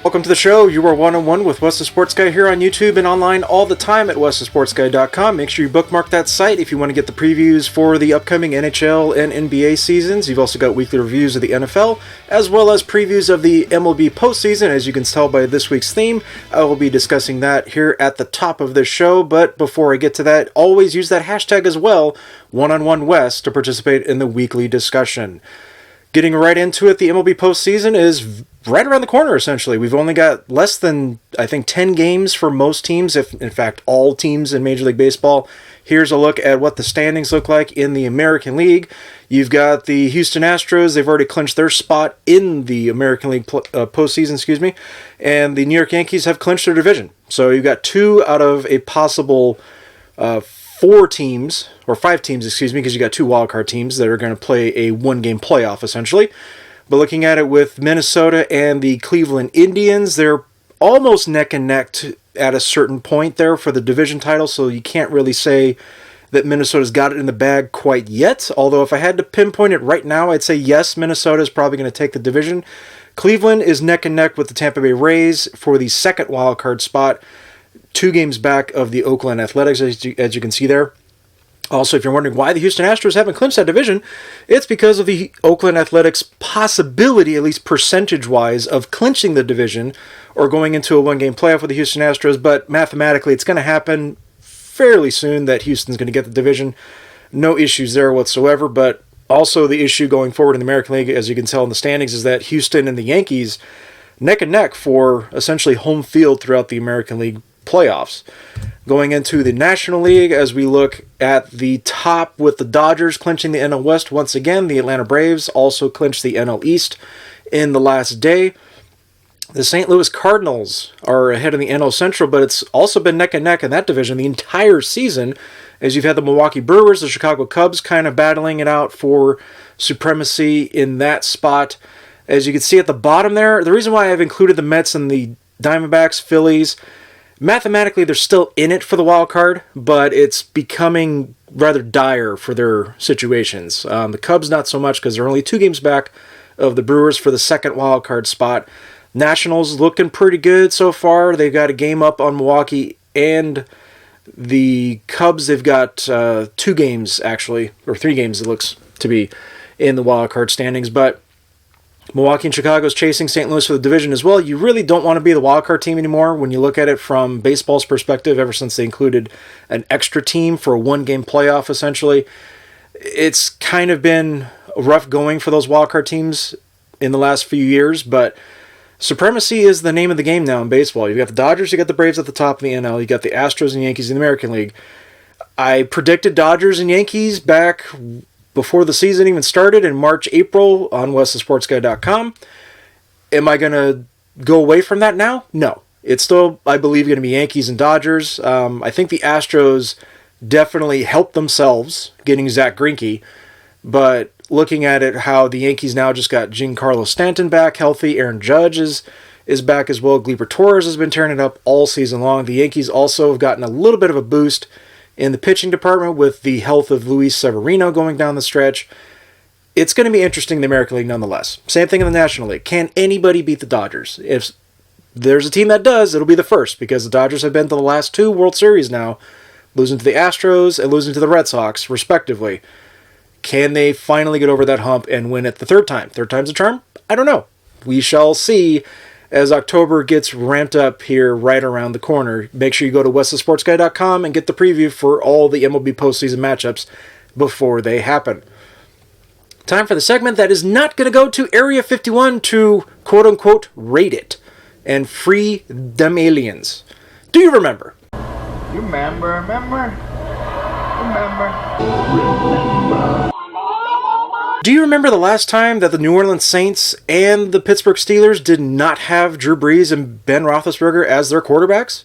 Welcome to the show. You are one-on-one with Wes the Sports Guy here on YouTube and online all the time at westhesportsguy.com. Make sure you bookmark that site if you want to get the previews for the upcoming NHL and NBA seasons. You've also got weekly reviews of the NFL, as well as previews of the MLB postseason. As you can tell by this week's theme, I will be discussing that here at the top of this show. But before I get to that, always use that hashtag as well, one-on-one-Wes, to participate in the weekly discussion. Getting right into it, the MLB postseason is right around the corner, essentially. We've only got less than, I think, 10 games for most teams, if in fact all teams in Major League Baseball. Here's a look at what the standings look like in the American League. You've got the Houston Astros. They've already clinched their spot in the American League postseason, and the New York Yankees have clinched their division. So you've got 2 out of a possible 4 teams, or 5 teams, because you got 2 wildcard teams that are going to play a one-game playoff, essentially. But looking at it with Minnesota and the Cleveland Indians, they're almost neck and neck at a certain point there for the division title, so you can't really say that Minnesota's got it in the bag quite yet. Although if I had to pinpoint it right now, I'd say yes, Minnesota is probably going to take the division. Cleveland is neck and neck with the Tampa Bay Rays for the second wildcard spot, 2 games back of the Oakland Athletics, as you can see there. Also, if you're wondering why the Houston Astros haven't clinched that division, it's because of the Oakland Athletics' possibility, at least percentage-wise, of clinching the division or going into a one-game playoff with the Houston Astros, but mathematically it's going to happen fairly soon that Houston's going to get the division. No issues there whatsoever, but also the issue going forward in the American League, as you can tell in the standings, is that Houston and the Yankees neck and neck for essentially home field throughout the American League playoffs. Going into the National League, as we look at the top with the Dodgers clinching the NL West once again, the Atlanta Braves also clinched the NL East in the last day. The St. Louis Cardinals are ahead in the NL Central, but it's also been neck and neck in that division the entire season, as you've had the Milwaukee Brewers, the Chicago Cubs kind of battling it out for supremacy in that spot. As you can see at the bottom there, the reason why I've included the Mets and the Diamondbacks, Phillies, mathematically, they're still in it for the wild card, but it's becoming rather dire for their situations. The Cubs, not so much, because they're only 2 games back of the Brewers for the second wild card spot. Nationals looking pretty good so far. They've got a game up on Milwaukee and the Cubs. They've got 2 games, actually, or 3 games, it looks to be, in the wild card standings, but Milwaukee and Chicago is chasing St. Louis for the division as well. You really don't want to be the wildcard team anymore when you look at it from baseball's perspective, ever since they included an extra team for a one-game playoff, essentially. It's kind of been rough going for those wildcard teams in the last few years, but supremacy is the name of the game now in baseball. You've got the Dodgers, you got the Braves at the top of the NL, you got the Astros and Yankees in the American League. I predicted Dodgers and Yankees back before the season even started in March, April on westhesportsguy.com. Am I going to go away from that now? No. It's still, I believe, going to be Yankees and Dodgers. I think the Astros definitely helped themselves getting Zach Greinke, but looking at it, how the Yankees now just got Giancarlo Stanton back healthy, Aaron Judge is back as well, Gleyber Torres has been tearing it up all season long. The Yankees also have gotten a little bit of a boost in the pitching department with the health of Luis Severino going down the stretch. It's going to be interesting in the American League nonetheless. Same thing in the National League. Can anybody beat the Dodgers? If there's a team that does, it'll be the first, because the Dodgers have been to the last 2 World Series now, losing to the Astros and losing to the Red Sox, respectively. Can they finally get over that hump and win it the third time? Third time's a charm? I don't know. We shall see as October gets ramped up here right around the corner. Make sure you go to westhesportsguy.com and get the preview for all the MLB postseason matchups before they happen. Time for the segment that is not going to go to Area 51 to quote-unquote rate it and free them aliens. Do you remember? You remember? Do you remember the last time that the New Orleans Saints and the Pittsburgh Steelers did not have Drew Brees and Ben Roethlisberger as their quarterbacks?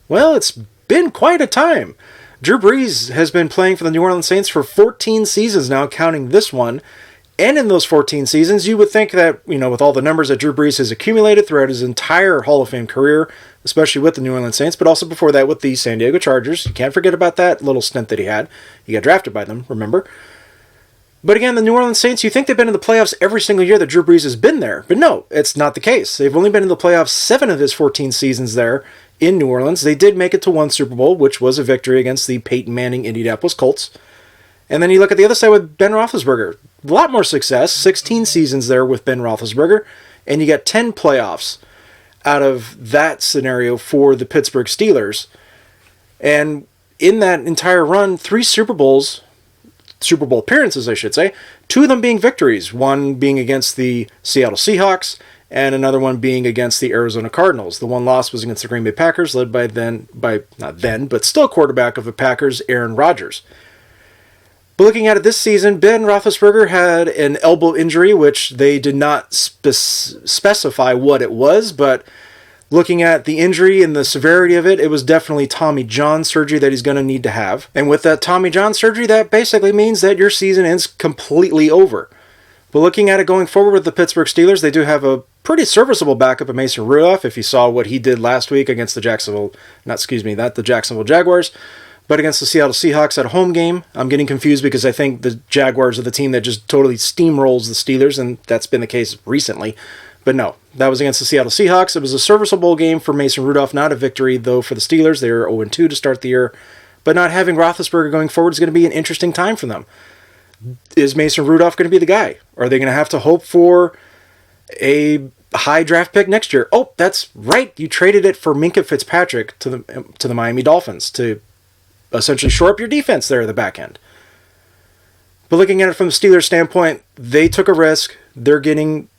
Well, it's been quite a time. Drew Brees has been playing for the New Orleans Saints for 14 seasons now, counting this one, And in those 14 seasons, you would think that, with all the numbers that Drew Brees has accumulated throughout his entire Hall of Fame career, especially with the New Orleans Saints, but also before that with the San Diego Chargers. You can't forget about that little stint that he had. He got drafted by them, remember? But again, the New Orleans Saints, you think they've been in the playoffs every single year that Drew Brees has been there. But no, it's not the case. They've only been in the playoffs 7 of his 14 seasons there in New Orleans. They did make it to one Super Bowl, which was a victory against the Peyton Manning Indianapolis Colts. And then you look at the other side with Ben Roethlisberger. A lot more success, 16 seasons there with Ben Roethlisberger, and you got 10 playoffs out of that scenario for the Pittsburgh Steelers. And in that entire run, 3 Super Bowl appearances, I should say, 2 of them being victories, one being against the Seattle Seahawks, and another one being against the Arizona Cardinals. The one loss was against the Green Bay Packers, led but still quarterback of the Packers, Aaron Rodgers. But looking at it this season, Ben Roethlisberger had an elbow injury, which they did not specify what it was, but looking at the injury and the severity of it, it was definitely Tommy John surgery that he's going to need to have. And with that Tommy John surgery, that basically means that your season is completely over. But looking at it going forward with the Pittsburgh Steelers, they do have a pretty serviceable backup of Mason Rudolph, if you saw what he did last week against the Jacksonville Jaguars, but against the Seattle Seahawks at a home game. I'm getting confused because I think the Jaguars are the team that just totally steamrolls the Steelers, and that's been the case recently. But no, that was against the Seattle Seahawks. It was a serviceable game for Mason Rudolph, not a victory, though, for the Steelers. They were 0-2 to start the year. But not having Roethlisberger going forward is going to be an interesting time for them. Is Mason Rudolph going to be the guy? Are they going to have to hope for a high draft pick next year? Oh, that's right. You traded it for Minkah Fitzpatrick to the Miami Dolphins to essentially shore up your defense there at the back end. But looking at it from the Steelers' standpoint, they took a risk. They're going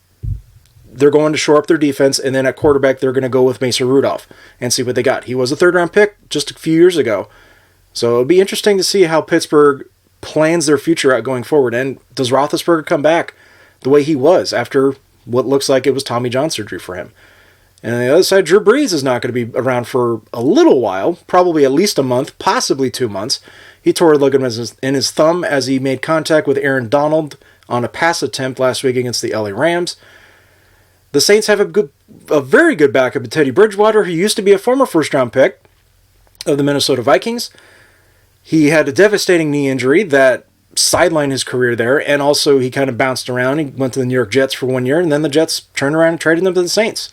to shore up their defense, and then at quarterback, they're going to go with Mason Rudolph and see what they got. He was a third-round pick just a few years ago. So it'll be interesting to see how Pittsburgh plans their future out going forward. And does Roethlisberger come back the way he was after what looks like it was Tommy John surgery for him? And on the other side, Drew Brees is not going to be around for a little while, probably at least a month, possibly 2 months. He tore a ligament in his thumb as he made contact with Aaron Donald on a pass attempt last week against the LA Rams. The Saints have a very good backup in Teddy Bridgewater, who used to be a former first-round pick of the Minnesota Vikings. He had a devastating knee injury that sidelined his career there, and also he kind of bounced around. He went to the New York Jets for 1 year, and then the Jets turned around and traded him to the Saints.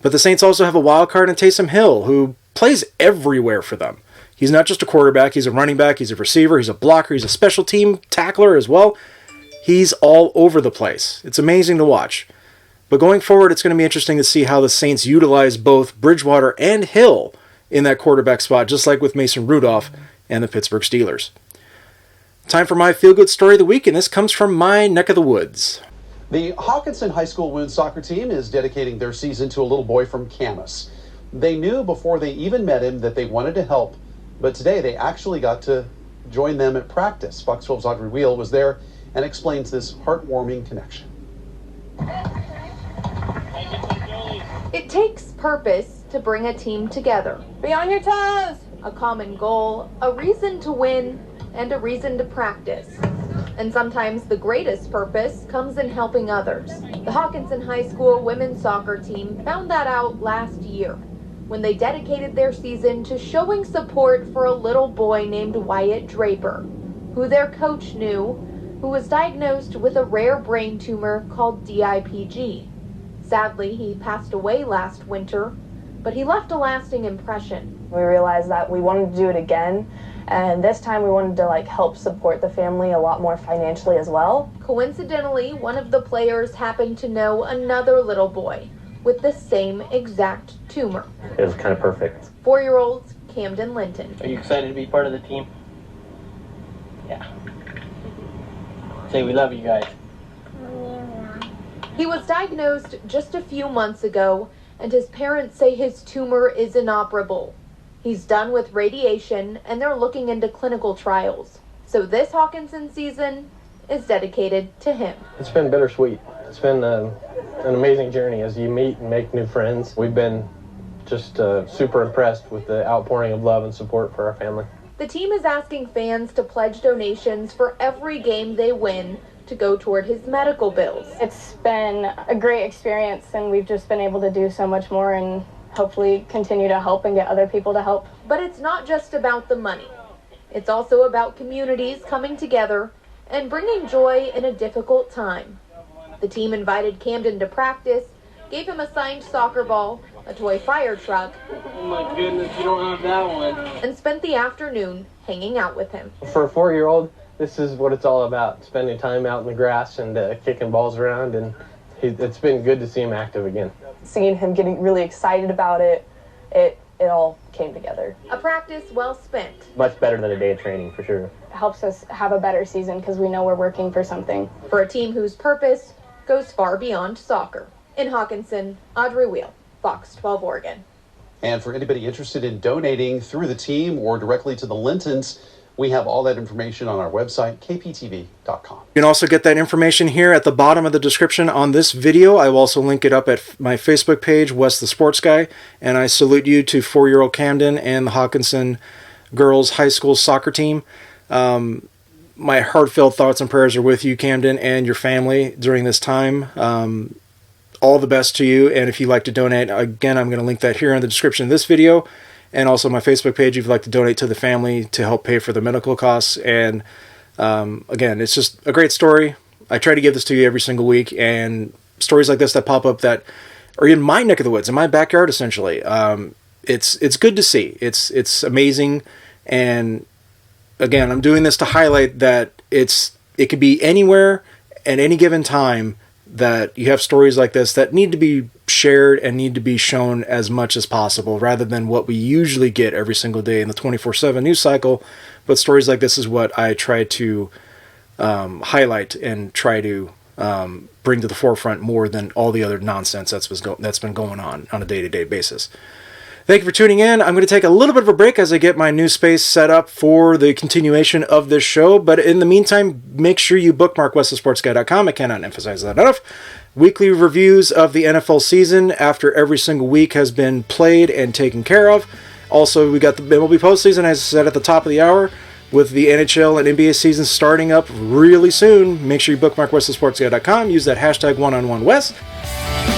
But the Saints also have a wild card in Taysom Hill, who plays everywhere for them. He's not just a quarterback, he's a running back, he's a receiver, he's a blocker, he's a special team tackler as well. He's all over the place. It's amazing to watch. But going forward, it's going to be interesting to see how the Saints utilize both Bridgewater and Hill in that quarterback spot, just like with Mason Rudolph and the Pittsburgh Steelers. Time for my feel-good story of the week, and this comes from my neck of the woods. The Hawkinson High School women's soccer team is dedicating their season to a little boy from Camas. They knew before they even met him that they wanted to help, but today they actually got to join them at practice. Fox 12's Audrey Wheel was there and explains this heartwarming connection. It takes purpose to bring a team together. Be on your toes! A common goal, a reason to win, and a reason to practice. And sometimes the greatest purpose comes in helping others. The Hawkinson High School women's soccer team found that out last year when they dedicated their season to showing support for a little boy named Wyatt Draper, who their coach knew, who was diagnosed with a rare brain tumor called DIPG. Sadly, he passed away last winter, but he left a lasting impression. We realized that we wanted to do it again, and this time we wanted to help support the family a lot more financially as well. Coincidentally, one of the players happened to know another little boy with the same exact tumor. It was kind of perfect. 4-year-old Camden Linton. Are you excited to be part of the team? Yeah. Say we love you guys. He was diagnosed just a few months ago, and his parents say his tumor is inoperable. He's done with radiation, and they're looking into clinical trials. So this Hawkinson season is dedicated to him. It's been bittersweet. It's been an amazing journey as you meet and make new friends. We've been just super impressed with the outpouring of love and support for our family. The team is asking fans to pledge donations for every game they win to go toward his medical bills. It's been a great experience, and we've just been able to do so much more and hopefully continue to help and get other people to help. But it's not just about the money. It's also about communities coming together and bringing joy in a difficult time. The team invited Camden to practice, gave him a signed soccer ball, a toy fire truck, Oh my goodness, you don't have that one. and spent the afternoon hanging out with him. For a 4-year-old, this is what it's all about, spending time out in the grass and kicking balls around, and it's been good to see him active again. Seeing him getting really excited about it, it all came together. A practice well spent. Much better than a day of training, for sure. It helps us have a better season because we know we're working for something. For a team whose purpose goes far beyond soccer. In Hawkinson, Audrey Wheel, Fox 12 Oregon. And for anybody interested in donating through the team or directly to the Lintons, we have all that information on our website, kptv.com. You can also get that information here at the bottom of the description on this video. I will also link it up at my Facebook page, Wes the Sports Guy. And I salute you to 4-year-old Camden and the Hawkinson girls high school soccer team. My heartfelt thoughts and prayers are with you, Camden, and your family during this time. All the best to you. And if you'd like to donate, again, I'm going to link that here in the description of this video. And also my Facebook page if you'd like to donate to the family to help pay for the medical costs. And again, it's just a great story. I try to give this to you every single week. And stories like this that pop up that are in my neck of the woods, in my backyard, essentially. It's good to see. It's amazing. And again, I'm doing this to highlight that it could be anywhere at any given time that you have stories like this that need to be shared and need to be shown as much as possible rather than what we usually get every single day in the 24/7 news cycle. But stories like this is what I try to highlight and try to bring to the forefront more than all the other nonsense that's been going on a day-to-day basis. Thank you for tuning in. I'm going to take a little bit of a break as I get my new space set up for the continuation of this show. But in the meantime, make sure you bookmark westthesportsguy.com. I cannot emphasize that enough. Weekly reviews of the NFL season after every single week has been played and taken care of. Also, we got the MLB postseason, as I said at the top of the hour, with the NHL and NBA season starting up really soon. Make sure you bookmark westthesportsguy.com. Use that hashtag #OneOnOneWest.